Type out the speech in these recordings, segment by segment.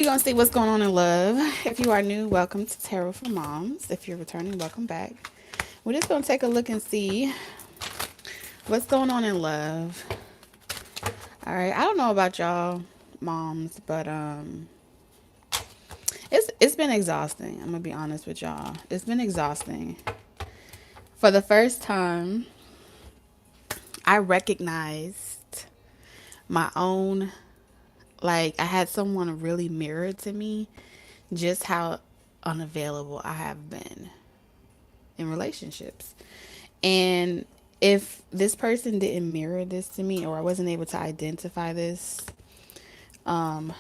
We're going to see what's going on in love. If you are new, welcome to Tarot for Moms. If you're returning, welcome back. We're just going to take a look and see what's going on in love. All right. I don't know about y'all moms, but it's been exhausting. I'm going to be honest with y'all. It's been exhausting. For the first time, I recognized my own, like I had someone really mirror to me just how unavailable I have been in relationships. And if this person didn't mirror this to me, or I wasn't able to identify um,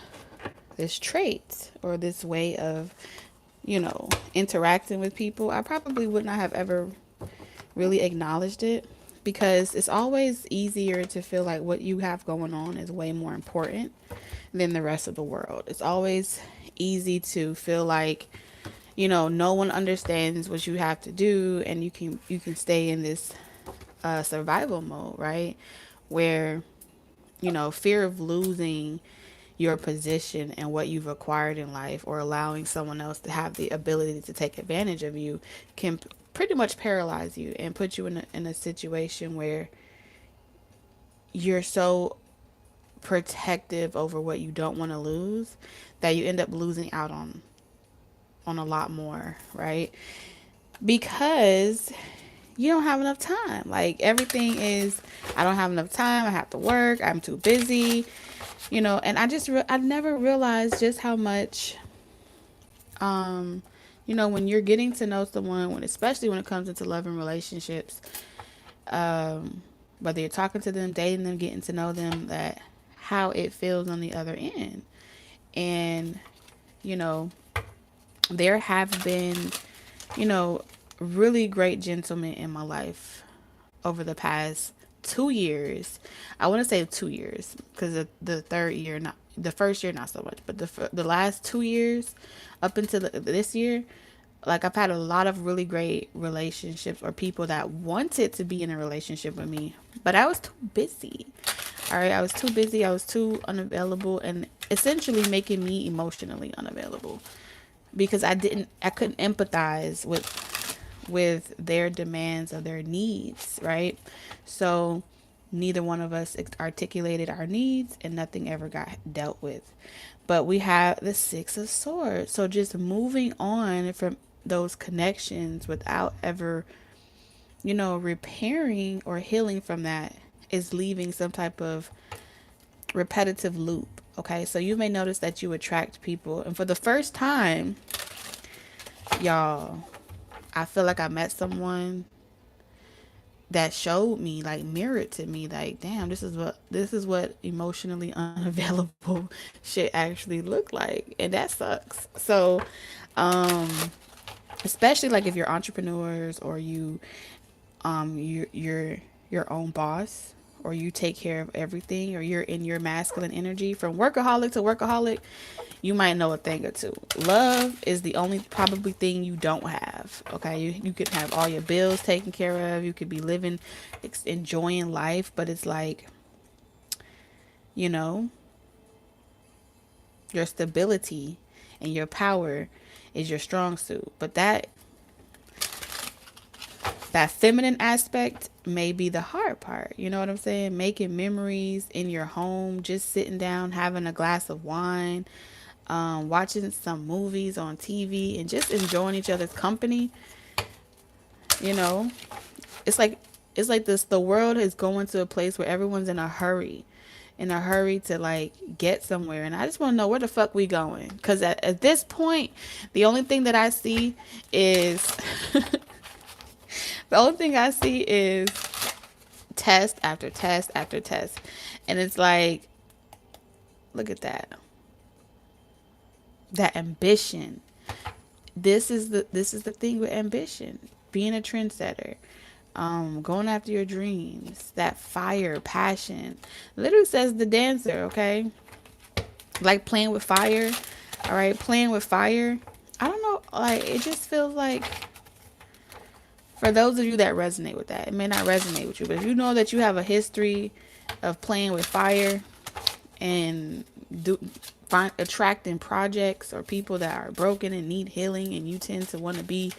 this trait or this way of, interacting with people, I probably would not have ever really acknowledged it, because it's always easier to feel like what you have going on is way more important than the rest of the world. It's always easy to feel like, no one understands what you have to do, and you can stay in this survival mode, right? Where, fear of losing your position and what you've acquired in life, or allowing someone else to have the ability to take advantage of you, can pretty much paralyze you and put you in a situation where you're so protective over what you don't want to lose that you end up losing out on a lot more, right? Because you don't have enough time. Like, everything is, I don't have enough time, I have to work, I'm too busy, and I never realized just how much, um, when you're getting to know someone, especially when it comes into love and relationships, um, whether you're talking to them, dating them, getting to know them, that how it feels on the other end. And, you know, there have been, you know, really great gentlemen in my life over the past 2 years. I want to say 2 years, because the third year, not the first year, not so much, but the last 2 years up until this year, like, I've had a lot of really great relationships, or people that wanted to be in a relationship with me, but I was too busy. All right, I was too busy. I was too unavailable, and essentially making me emotionally unavailable, because I couldn't empathize with their demands or their needs, right? So neither one of us articulated our needs, and nothing ever got dealt with. But we have the Six of Swords. So just moving on from those connections without ever, repairing or healing from that, is leaving some type of repetitive loop. Okay, so you may notice that you attract people, and for the first time, y'all, I feel like I met someone that showed me, like, mirrored to me, like, damn, this is what emotionally unavailable shit actually look like, and that sucks. So, um, especially like if you're entrepreneurs, or you're your own boss, or you take care of everything, or you're in your masculine energy, from workaholic to workaholic, you might know a thing or two. Love is the only probably thing you don't have. Okay, you could have all your bills taken care of, you could be living, enjoying life, but it's like, you know your stability and your power is your strong suit, but that feminine aspect may be the hard part. You know what I'm saying? Making memories in your home, just sitting down, having a glass of wine, watching some movies on TV, and just enjoying each other's company. You know, it's like this. The world is going to a place where everyone's in a hurry to, like, get somewhere, and I just want to know where the fuck we going. Because at this point, the only thing that I see is the only thing I see is test after test after test. And it's like, look at that ambition. This is the thing with ambition, being a trendsetter, going after your dreams, that fire, passion. Literally says the dancer. Okay, like playing with fire. All right, playing with fire. I don't know, like, it just feels like, for those of you that resonate with that, it may not resonate with you, but if you know that you have a history of playing with fire, and attracting projects or people that are broken and need healing, and you tend to want to be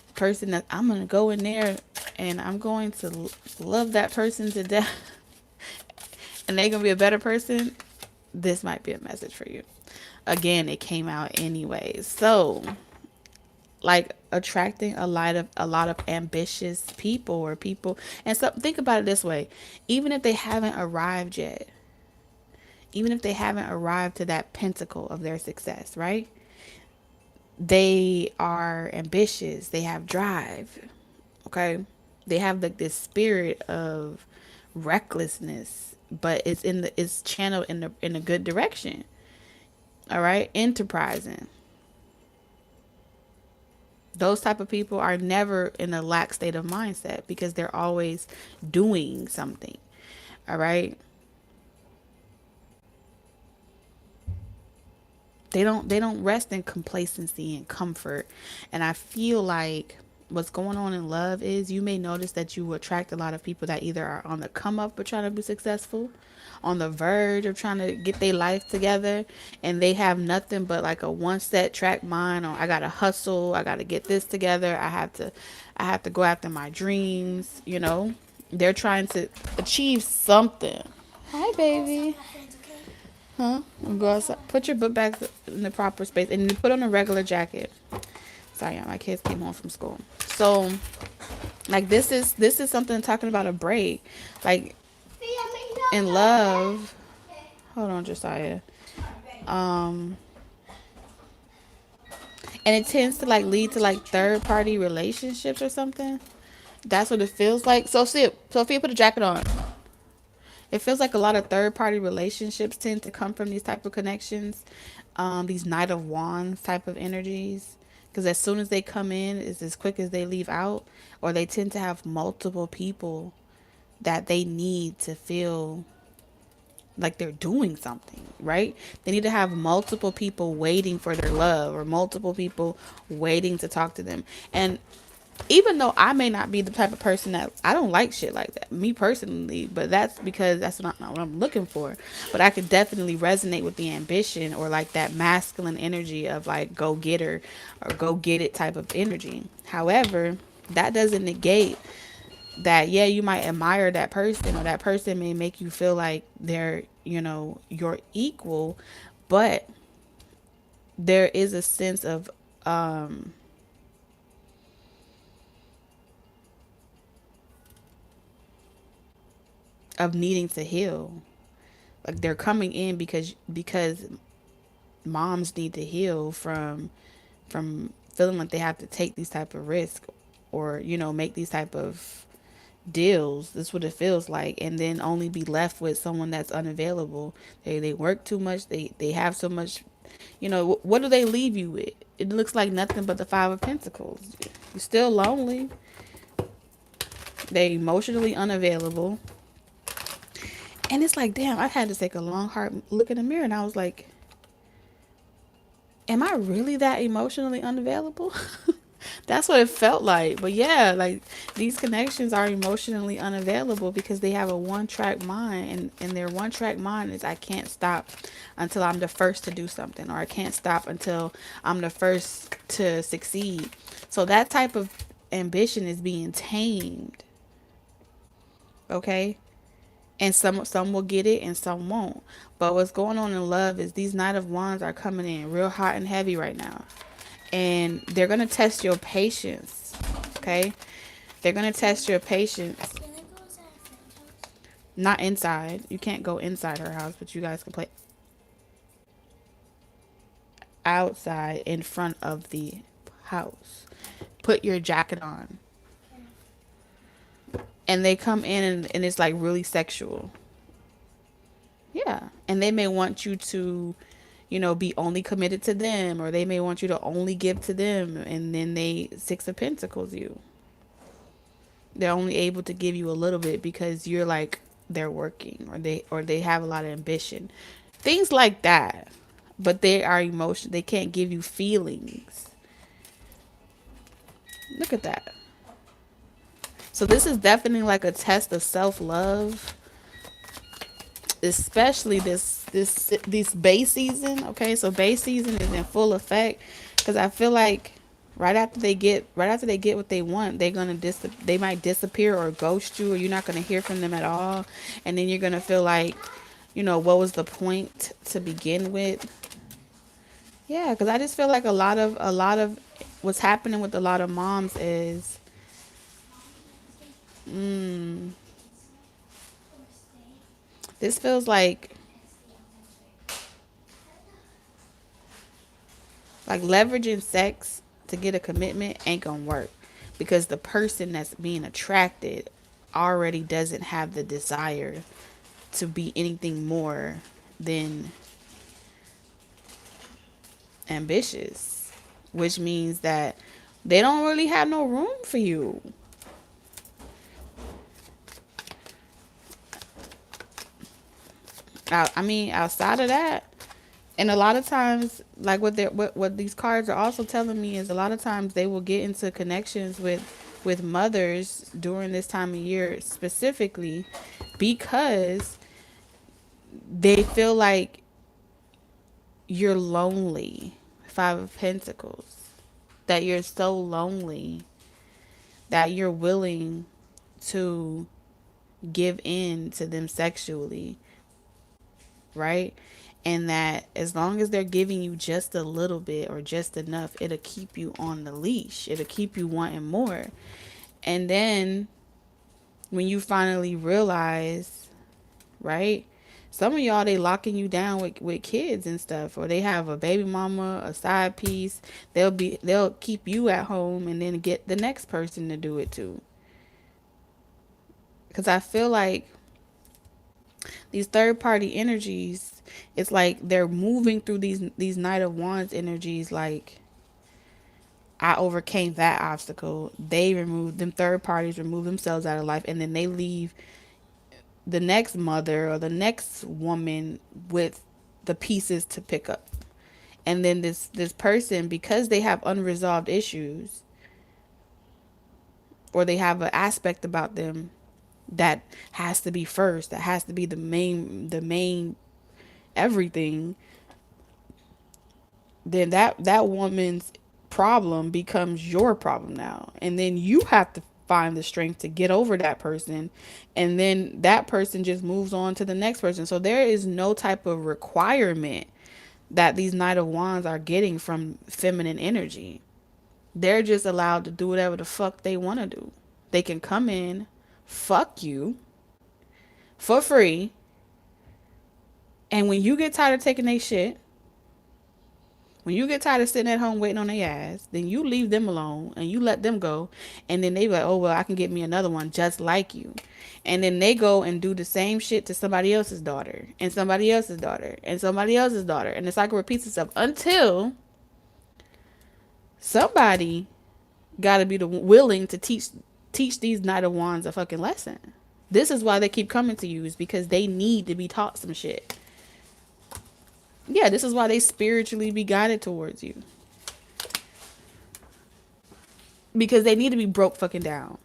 the person that I'm going to go in there and I'm going to love that person to death and they're going to be a better person, this might be a message for you. Again, it came out anyways. So, like, attracting a lot of ambitious people, or people, and so think about it this way: even if they haven't arrived yet, even if they haven't arrived to that pinnacle of their success, right? They are ambitious, they have drive, okay? They have like this spirit of recklessness, but it's channeled in a good direction. All right, enterprising. Those type of people are never in a lack state of mindset because they're always doing something. All right, they don't rest in complacency and comfort. And I feel like what's going on in love is, you may notice that you attract a lot of people that either are on the come up but trying to be successful, on the verge of trying to get their life together, and they have nothing but like a one set track mind, or I gotta hustle, I gotta get this together, I have to go after my dreams, they're trying to achieve something. Hi baby. Huh? Go outside. Put your book back in the proper space and put on a regular jacket. Sorry, my kids came home from school. So, like, this is something talking about a break. Like, in love. Hold on, Josiah. Um, and it tends to like lead to like third party relationships or something. That's what it feels like. So, see, Sophia, put a jacket on. It feels like a lot of third party relationships tend to come from these type of connections, these Knight of Wands type of energies. Because as soon as they come in, it's as quick as they leave out, or they tend to have multiple people that they need to feel like they're doing something, right? They need to have multiple people waiting for their love, or multiple people waiting to talk to them. And even though I may not be the type of person that, I don't like shit like that, me personally, but that's because that's not what I'm looking for. But I could definitely resonate with the ambition, or like that masculine energy of like go getter or go get it type of energy. However, that doesn't negate that, yeah, you might admire that person, or that person may make you feel like they're, your equal, but there is a sense of needing to heal. Like, they're coming in because moms need to heal from feeling like they have to take these type of risks, or make these type of deals. That's what it feels like. And then only be left with someone that's unavailable. They work too much, they have so much. What do they leave you with? It looks like nothing but the Five of Pentacles. You're still lonely. They're emotionally unavailable. And it's like, damn, I had to take a long hard look in the mirror, and I was like, am I really that emotionally unavailable? That's what it felt like. But yeah, like, these connections are emotionally unavailable because they have a one track mind, and their one track mind is, I can't stop until I'm the first to do something, or I can't stop until I'm the first to succeed. So that type of ambition is being tamed. Okay? And some will get it and some won't. But what's going on in love is these Knight of Wands are coming in real hot and heavy right now. And they're going to test your patience. Okay? They're going to test your patience. Not inside. You can't go inside her house, but you guys can play outside in front of the house. Put your jacket on. And they come in, and it's like really sexual. Yeah. And they may want you to, be only committed to them, or they may want you to only give to them. And then they Six of Pentacles you. They're only able to give you a little bit because you're like, they're working, or they have a lot of ambition. Things like that. But they are emotion. They can't give you feelings. Look at that. So this is definitely like a test of self-love. especially this base season. Okay, so base season is in full effect because I feel like right after they get what they want, they might disappear or ghost you, or you're not gonna hear from them at all, and then you're gonna feel like, what was the point to begin with? Yeah, because I just feel like a lot of what's happening with a lot of moms is, mm, this feels like leveraging sex to get a commitment ain't gonna work, because the person that's being attracted already doesn't have the desire to be anything more than ambitious, which means that they don't really have no room for you. I mean, outside of that, and a lot of times, like what these cards are also telling me is, a lot of times they will get into connections with mothers during this time of year specifically, because they feel like you're lonely. Five of Pentacles. That you're so lonely that you're willing to give in to them sexually, right? And that as long as they're giving you just a little bit or just enough, it'll keep you on the leash. It'll keep you wanting more. And then when you finally realize, right? Some of y'all, they locking you down with kids and stuff, or they have a baby mama, a side piece. They'll keep you at home and then get the next person to do it too. Because I feel like these third party energies, it's like they're moving through these Knight of Wands energies like, I overcame that obstacle. They remove them, third parties remove themselves out of life, and then they leave the next mother or the next woman with the pieces to pick up. And then this person, because they have unresolved issues, or they have an aspect about them that has to be first, that has to be the main everything, then that woman's problem becomes your problem now, and then you have to find the strength to get over that person, and then that person just moves on to the next person. So there is no type of requirement that these Knight of Wands are getting from feminine energy. They're just allowed to do whatever the fuck they want to do. They can come in, fuck you for free, and when you get tired of taking their shit, when you get tired of sitting at home waiting on their ass, then you leave them alone and you let them go. And then they be like, oh, well, I can get me another one just like you. And then they go and do the same shit to somebody else's daughter and somebody else's daughter and somebody else's daughter. And the cycle repeats itself until somebody got to be willing to teach these Knight of Wands a fucking lesson. This is why they keep coming to you, is because they need to be taught some shit. Yeah, this is why they spiritually be guided towards you. Because they need to be broke fucking down.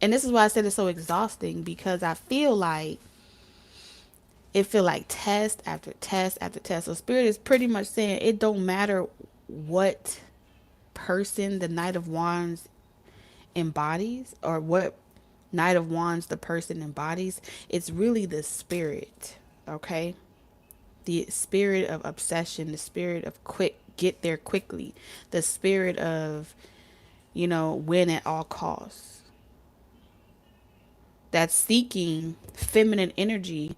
And this is why I said it's so exhausting, because I feel like test after test after test. So Spirit is pretty much saying it don't matter what person the Knight of Wands embodies, or what Knight of Wands the person embodies. It's really the spirit, okay? The spirit of obsession, the spirit of get there quickly, the spirit of, win at all costs. That's seeking feminine energy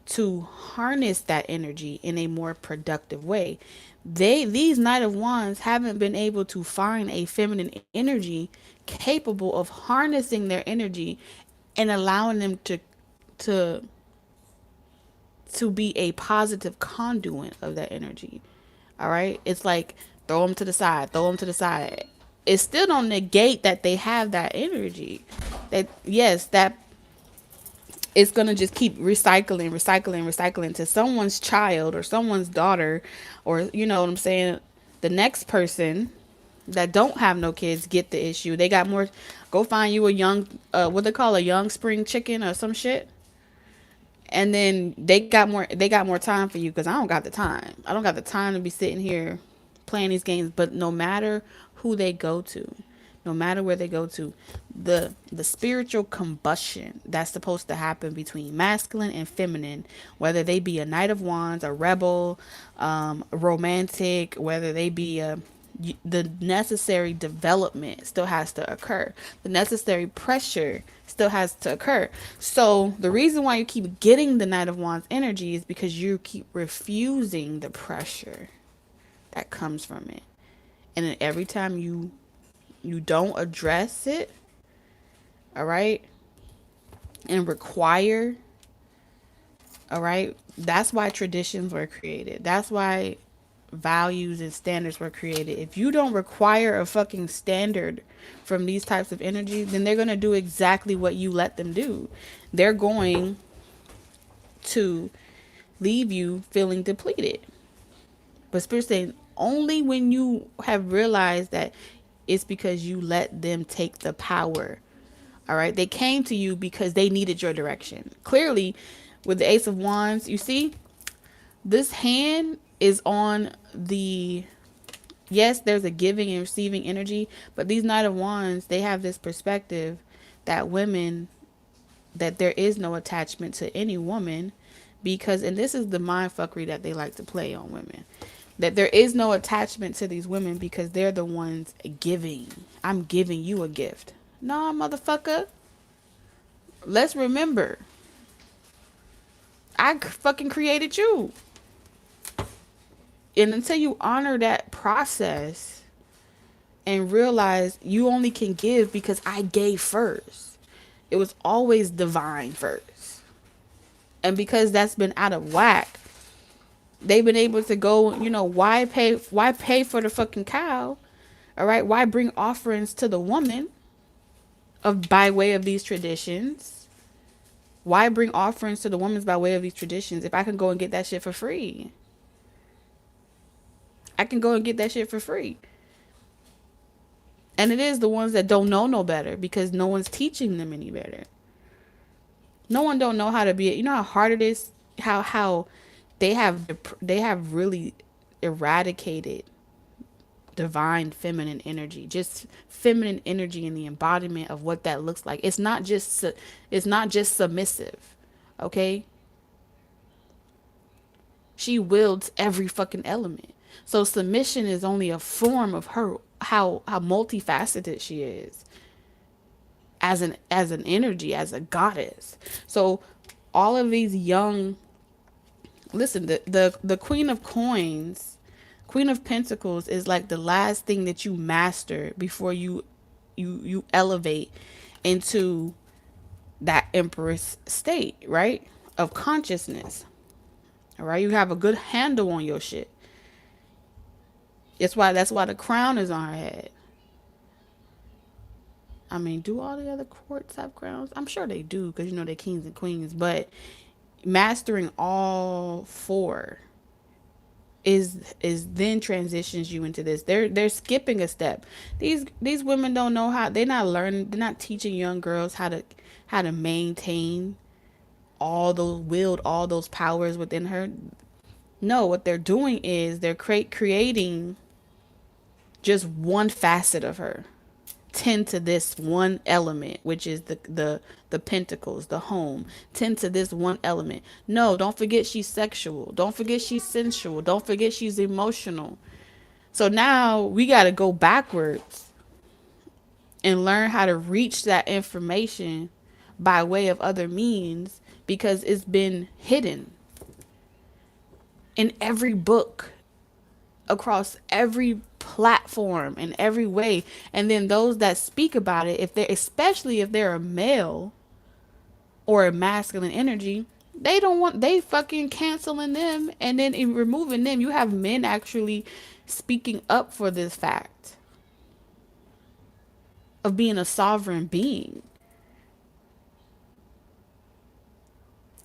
to harness that energy in a more productive way. These Knight of Wands haven't been able to find a feminine energy capable of harnessing their energy and allowing them to be a positive conduit of that energy. All right? It's like throw them to the side, throw them to the side. It still don't negate that they have that energy. That, yes, that it's going to just keep recycling to someone's child or someone's daughter, or, you know what I'm saying, the next person that don't have no kids get the issue. They got more. Go find you a young, what they call a young spring chicken or some shit. And then they got more time for you, because I don't got the time. I don't got the time to be sitting here playing these games. But no matter who they go to, no matter where they go to, the spiritual combustion that's supposed to happen between masculine and feminine, whether they be a Knight of Wands, a rebel, romantic, whether they be the necessary development still has to occur. The necessary pressure still has to occur. So the reason why you keep getting the Knight of Wands energy is because you keep refusing the pressure that comes from it. And then every time you don't address it, all right, and require, all right, that's why traditions were created. That's why values and standards were created. If you don't require a fucking standard from these types of energy, then they're going to do exactly what you let them do. They're going to leave you feeling depleted. But Spirit saying only when you have realized that it's because you let them take the power. All right. They came to you because they needed your direction. Clearly, with the Ace of Wands, you see, this hand is on the, yes, there's a giving and receiving energy, but these Knight of Wands, they have this perspective that women, that there is no attachment to any woman, because, and this is the mind fuckery that they like to play on women, that there is no attachment to these women because they're the ones giving. I'm giving you a gift. Nah, motherfucker. Let's remember, I fucking created you. And until you honor that process and realize you only can give because I gave first, it was always divine first. And because that's been out of whack, they've been able to go, why pay for the fucking cow? All right, why bring offerings to the woman of by way of these traditions? Why bring offerings to the woman by way of these traditions if I can go and get that shit for free? I can go and get that shit for free. And it is the ones that don't know no better because no one's teaching them any better. No one don't know how to be. You know how hard it is. How they have really eradicated divine feminine energy, just feminine energy in the embodiment of what that looks like. It's not just submissive, okay? She wields every fucking element. So submission is only a form of her, how multifaceted she is as an energy, as a goddess. So all of these young, listen, the Queen of Coins, Queen of Pentacles is like the last thing that you master before you elevate into that Empress state, right? Of consciousness. All right, you have a good handle on your shit. That's why the crown is on her head. I mean, do all the other courts have crowns? I'm sure they do because they're kings and queens. But mastering all four is then transitions you into this. They're skipping a step. These women don't know how. They're not learning. They're not teaching young girls how to maintain wield all those powers within her. No, what they're doing is they're creating just one facet of her, tend to this one element, which is the pentacles, the home. Tend to this one element. No, don't forget she's sexual. Don't forget she's sensual. Don't forget she's emotional. So now we got to go backwards and learn how to reach that information by way of other means because it's been hidden in every book, across every platform, in every way. And then those that speak about it, especially if they're a male or a masculine energy, they fucking canceling them, and then in removing them, you have men actually speaking up for this fact of being a sovereign being.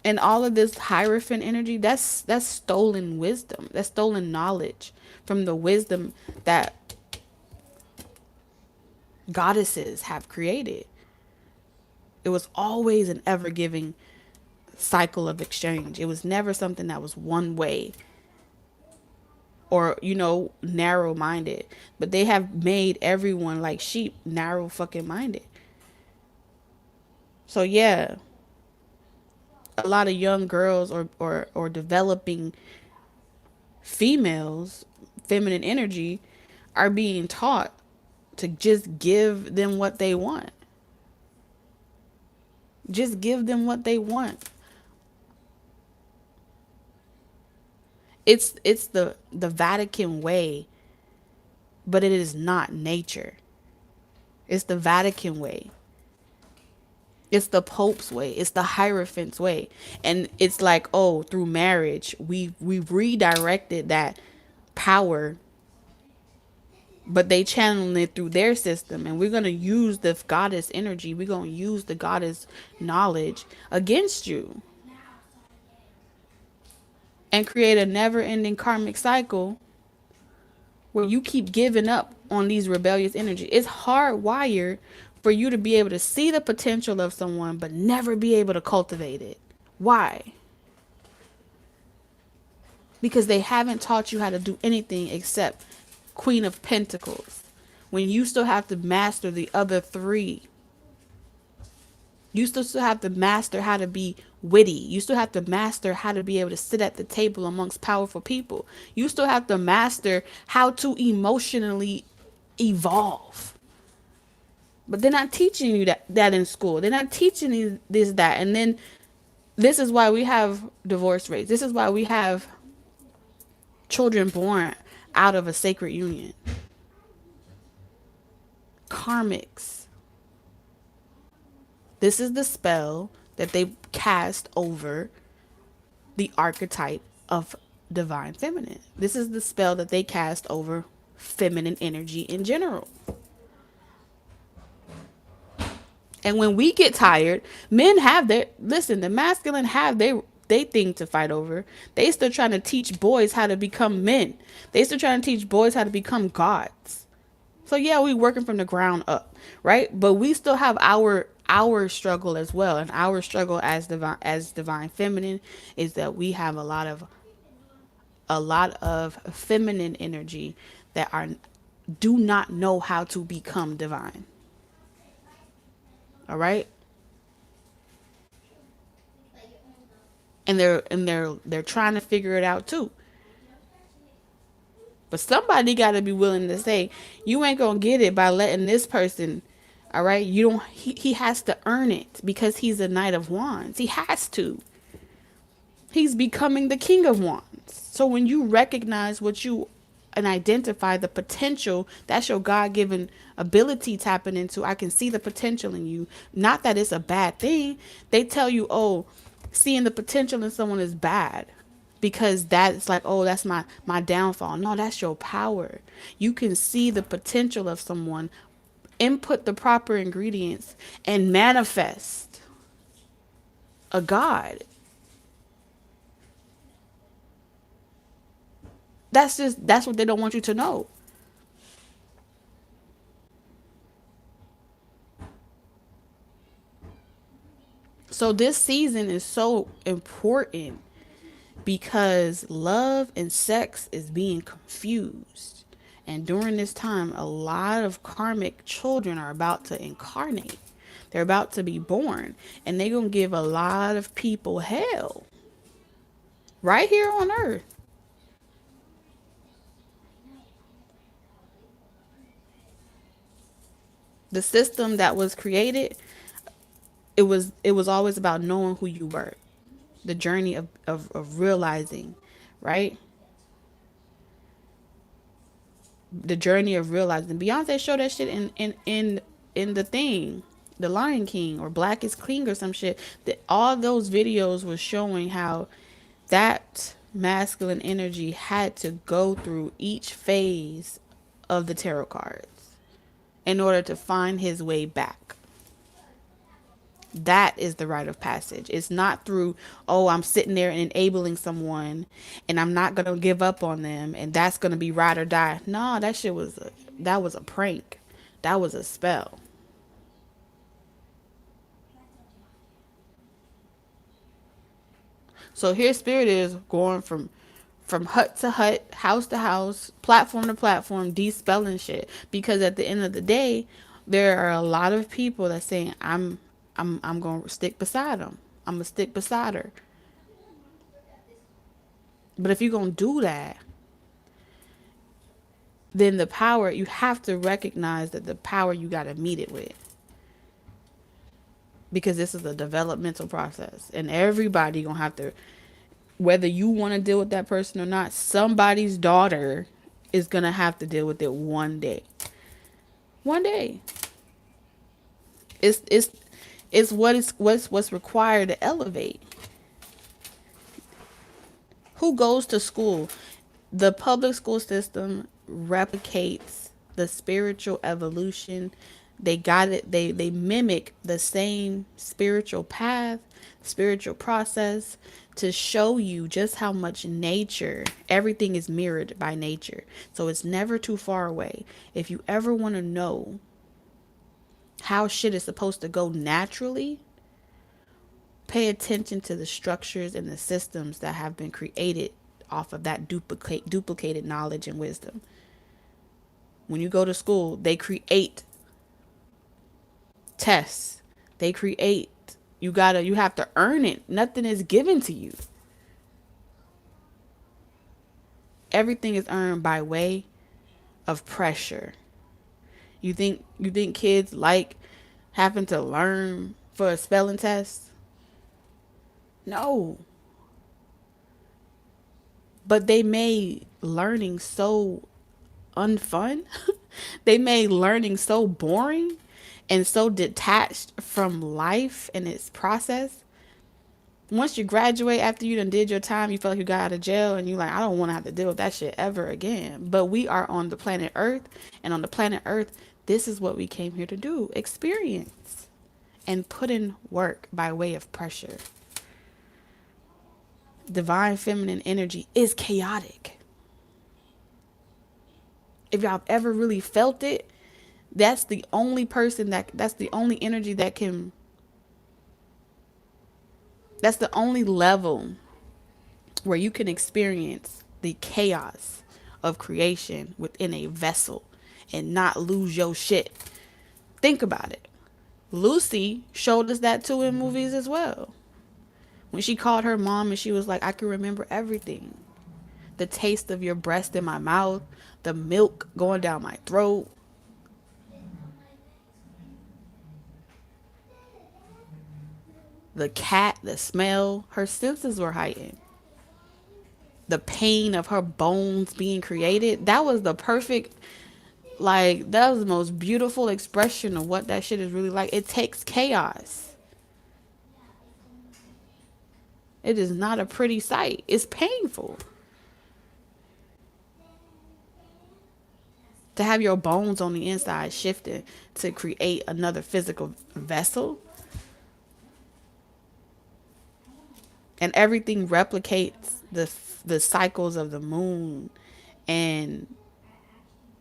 And all of this Hierophant energy, that's stolen wisdom. That's stolen knowledge from the wisdom that goddesses have created. It was always an ever giving cycle of exchange. It was never something that was one way or, narrow minded. But they have made everyone like sheep narrow fucking minded. So yeah, a lot of young girls or developing females, feminine energy, are being taught to just give them what they want. Just give them what they want. It's the Vatican way, but it is not nature. It's the Vatican way. It's the Pope's way. It's the Hierophant's way. And it's like, oh, through marriage, we've redirected that power, but they channel it through their system. And we're going to use the goddess energy. We're going to use the goddess knowledge against you and create a never ending karmic cycle where you keep giving up on these rebellious energies. It's hardwired for you to be able to see the potential of someone, but never be able to cultivate it. Why? Because they haven't taught you how to do anything except Queen of Pentacles. When you still have to master the other three. You still have to master how to be witty. You still have to master how to be able to sit at the table amongst powerful people. You still have to master how to emotionally evolve. But they're not teaching you that in school. They're not teaching you this, that. And then this is why we have divorce rates. This is why we have children born out of a sacred union. Karmics. This is the spell that they cast over the archetype of divine feminine. This is the spell that they cast over feminine energy in general. And when we get tired, men have the masculine have they thing to fight over. They still trying to teach boys how to become men. They still trying to teach boys how to become gods. So yeah, we working from the ground up, right? But we still have our struggle as well. And our struggle as divine feminine is that we have a lot of feminine energy that do not know how to become divine. All right? And they're trying to figure it out too. But somebody got to be willing to say, you ain't going to get it by letting this person, all right? You don't he has to earn it because he's a Knight of Wands. He has to. He's becoming the King of Wands. So when you recognize and identify the potential, that's your God-given ability tapping into. I can see the potential in you. Not that it's a bad thing. They tell you, oh, seeing the potential in someone is bad because that's like, oh, that's my downfall. No, that's your power. You can see the potential of someone, input the proper ingredients, and manifest a God. That's what they don't want you to know. So this season is so important because love and sex is being confused. And during this time, a lot of karmic children are about to incarnate. They're about to be born. And they're going to give a lot of people hell. Right here on earth. The system that was created, it was always about knowing who you were. The journey of realizing, right? The journey of realizing. Beyonce showed that shit in the thing, the Lion King or Black is King or some shit. That all those videos was showing how that masculine energy had to go through each phase of the tarot cards in order to find his way back. That is the rite of passage. It's not through, oh, I'm sitting there and enabling someone and I'm not going to give up on them and that's going to be ride or die. No, that was a prank. That was a spell. So here spirit is going from hut to hut, house to house, platform to platform, de-spelling shit. Because at the end of the day, there are a lot of people that saying, I'm gonna stick beside them. I'm gonna stick beside her. But if you're gonna do that, then the power, you have to recognize that the power you gotta meet it with. Because this is a developmental process. And everybody gonna have to, whether you want to deal with that person or not, somebody's daughter is going to have to deal with it one day. One day. It's what's required to elevate. Who goes to school? The public school system replicates the spiritual evolution. They got it. They mimic the same spiritual path, spiritual process to show you just how much nature, everything is mirrored by nature. So it's never too far away. If you ever want to know how shit is supposed to go naturally, pay attention to the structures and the systems that have been created off of that duplicated knowledge and wisdom. When you go to school, they create tests. They create, you have to earn it. Nothing is given to you. Everything is earned by way of pressure. You think kids like having to learn for a spelling test? No. But they made learning so unfun. They made learning so boring and so detached from life and its process. Once you graduate, after you done did your time, you feel like you got out of jail and you like, I don't want to have to deal with that shit ever again. But we are on the planet Earth, and on the planet Earth, this is what we came here to do: experience and put in work by way of pressure. Divine feminine energy is chaotic. If y'all have ever really felt it, that's the only that's the only energy that's the only level where you can experience the chaos of creation within a vessel and not lose your shit. Think about it. Lucy showed us that too in movies as well. When she called her mom and she was like, I can remember everything. The taste of your breast in my mouth, the milk going down my throat. The cat, the smell, her senses were heightened. The pain of her bones being created, that was the perfect, like, that was the most beautiful expression of what that shit is really like. It takes chaos. It is not a pretty sight. It's painful. To have your bones on the inside shifting to create another physical vessel. And everything replicates the cycles of the moon and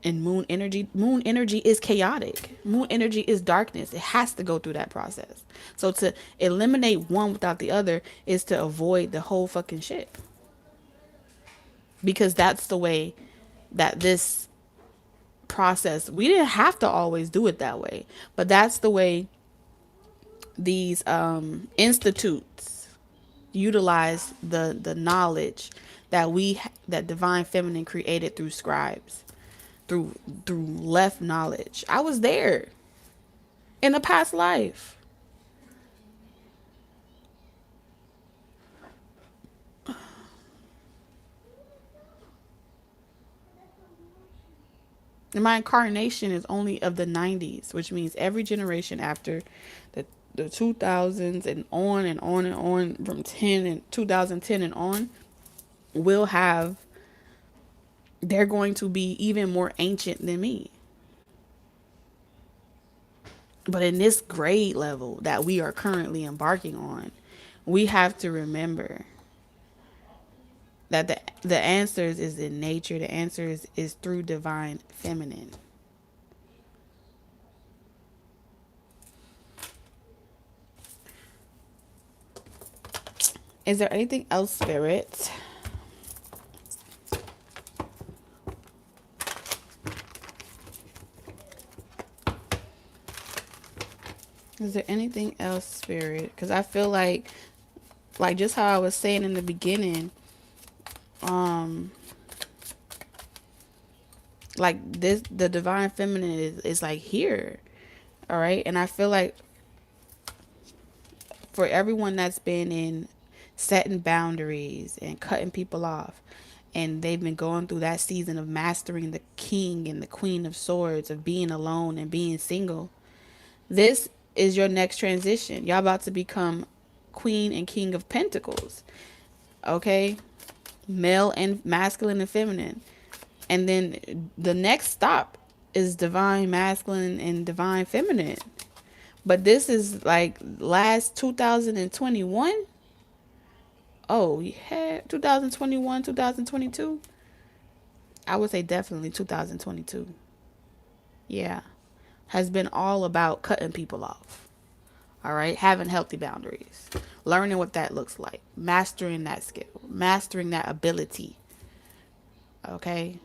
moon energy. Moon energy is chaotic. Moon energy is darkness. It has to go through that process. So to eliminate one without the other is to avoid the whole fucking shit. Because that's the way that this process, we didn't have to always do it that way, but that's the way these institutes utilize the knowledge that divine feminine created through scribes, through left knowledge. I was there in a past life. And my incarnation is only of the 90s, which means every generation after the 2000s and on and on and on, from 2010 and on, will have, they're going to be even more ancient than me. But in this grade level that we are currently embarking on, we have to remember that the answers is in nature. The answers is through divine feminine. Is there anything else, Spirit? Is there anything else, Spirit? Because I feel like just how I was saying in the beginning, um, like this, the divine feminine is like here, all right? And I feel like for everyone that's been in setting boundaries and cutting people off, and they've been going through that season of mastering the king and the queen of swords, of being alone and being single, this is your next transition. Y'all about to become queen and king of pentacles, okay? Male and masculine and feminine. And then the next stop is divine masculine and divine feminine. But this is like last 2021. Oh, yeah, 2021, 2022. I would say definitely 2022. Yeah. Has been all about cutting people off. All right. Having healthy boundaries. Learning what that looks like. Mastering that skill. Mastering that ability. Okay.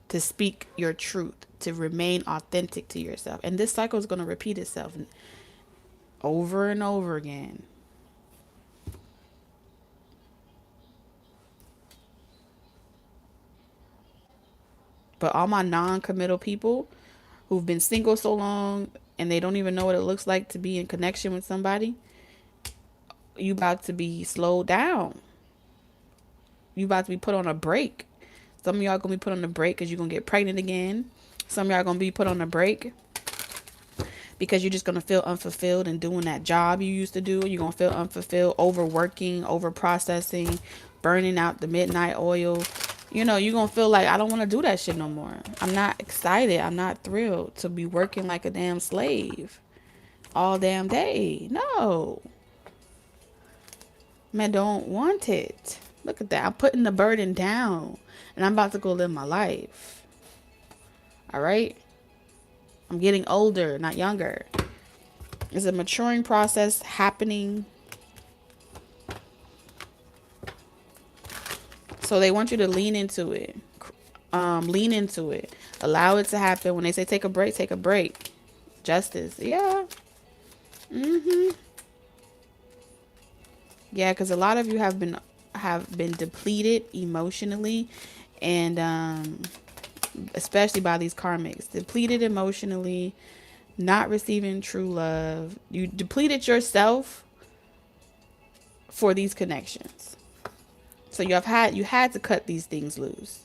To speak your truth. To remain authentic to yourself. And this cycle is going to repeat itself over and over again. But all my non-committal people who've been single so long and they don't even know what it looks like to be in connection with somebody, you about to be slowed down. You about to be put on a break. Some of y'all gonna be put on a break because you're gonna get pregnant again. Some of y'all gonna be put on a break because you're just gonna feel unfulfilled in doing that job you used to do. You're gonna feel unfulfilled, overworking, over processing, burning out the midnight oil. You know, you're gonna feel like I don't want to do that shit no more. I'm not excited. I'm not thrilled to be working like a damn slave all damn day. No. Man, don't want it. Look at that. I'm putting the burden down and I'm about to go live my life. All right? I'm getting older, not younger. There's a maturing process happening. So they want you to lean into it. Lean into it. Allow it to happen. When they say take a break, take a break. Justice. Yeah. Mm-hmm. Yeah, because a lot of you have been depleted emotionally, and especially by these karmics, depleted emotionally, not receiving true love. You depleted yourself for these connections. So you had to cut these things loose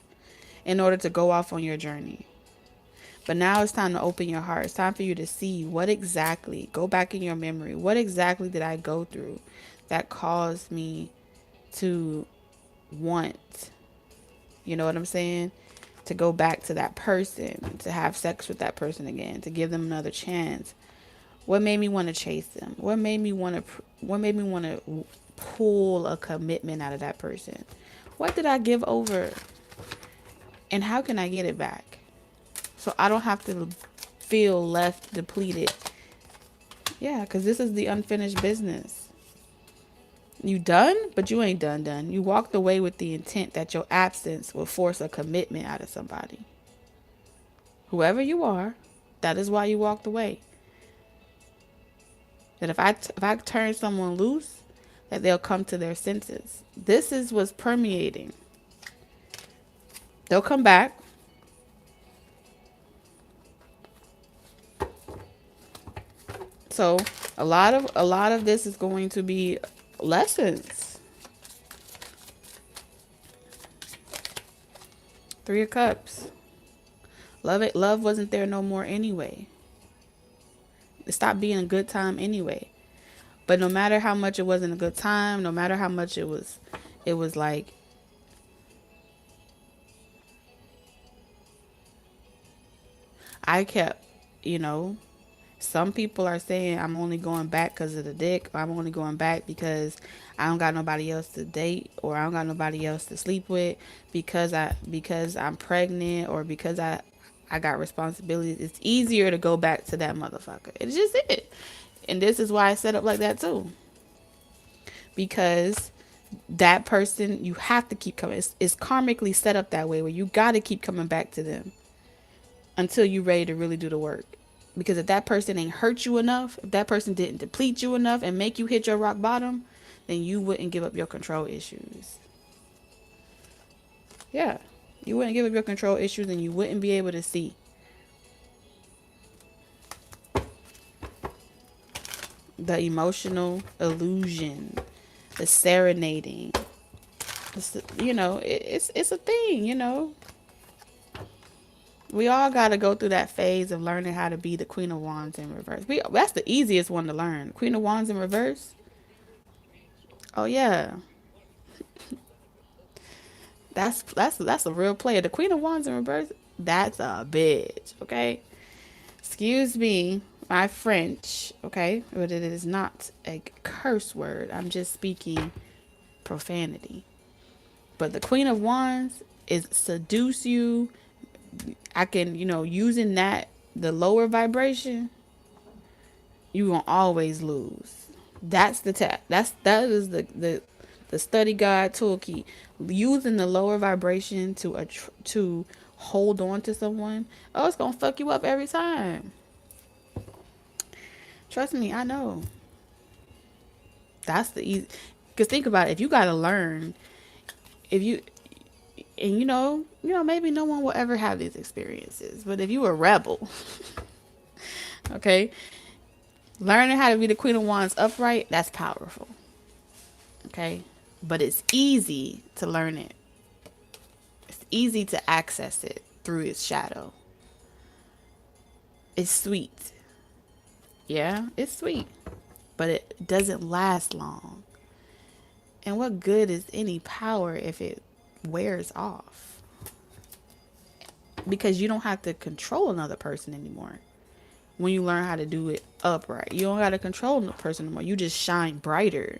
in order to go off on your journey. But now it's time to open your heart. It's time for you to see what exactly, go back in your memory. What exactly did I go through that caused me to want, you know what I'm saying? To go back to that person, to have sex with that person again, to give them another chance. What made me want to chase them? What made me want to pull a commitment out of that person? What did I give over? And how can I get it back? So I don't have to feel left depleted. Yeah, because this is the unfinished business. You done, but you ain't done. You walked away with the intent that your absence will force a commitment out of somebody. Whoever you are, that is why you walked away. That if I turn someone loose, that they'll come to their senses. This is what's permeating. They'll come back. So a lot of this is going to be lessons. 3 of Cups. Love wasn't there no more anyway. It stopped being a good time anyway. But no matter how much it wasn't a good time, no matter how much it was like, I kept, you know, some people are saying I'm only going back because of the dick, or I'm only going back because I don't got nobody else to date, or I don't got nobody else to sleep with, because I'm pregnant, or because I got responsibilities. It's easier to go back to that motherfucker. It's just it. And this is why I set up like that too. Because that person, you have to keep coming. It's karmically set up that way where you got to keep coming back to them until you're ready to really do the work. Because if that person ain't hurt you enough, if that person didn't deplete you enough and make you hit your rock bottom, then you wouldn't give up your control issues. Yeah. You wouldn't give up your control issues and you wouldn't be able to see. The emotional illusion, the serenading. It's a thing, We all got to go through that phase of learning how to be the Queen of Wands in reverse. That's the easiest one to learn. Queen of Wands in reverse. Oh yeah. That's a real player. The Queen of Wands in reverse, that's a bitch, okay? Excuse me, my French, okay? But it is not a curse word. I'm just speaking profanity. But the Queen of Wands is seduce you. I can, using that, the lower vibration, you gonna always lose. That's the that is the study guide toolkit. Using the lower vibration to hold on to someone, oh, it's gonna fuck you up every time. Trust me, I know. That's the easy. Because think about it. If you gotta learn, if you and maybe no one will ever have these experiences. But if you a rebel, okay, learning how to be the Queen of Wands upright, that's powerful. Okay, but it's easy to learn it. It's easy to access it through its shadow. It's sweet. Yeah, it's sweet, but it doesn't last long. And what good is any power if it wears off? Because you don't have to control another person anymore. When you learn how to do it upright, you don't got to control the person anymore. You just shine brighter,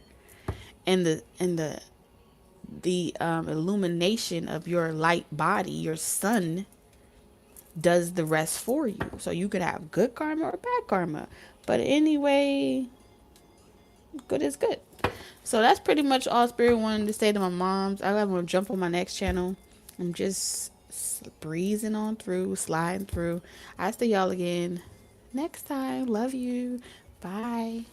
and the illumination of your light body, your sun, does the rest for you. So you could have good karma or bad karma. But anyway, good is good. So that's pretty much all Spirit wanted to say to my moms. I'm going to jump on my next channel. I'm just breezing on through, sliding through. I'll see y'all again next time. Love you. Bye.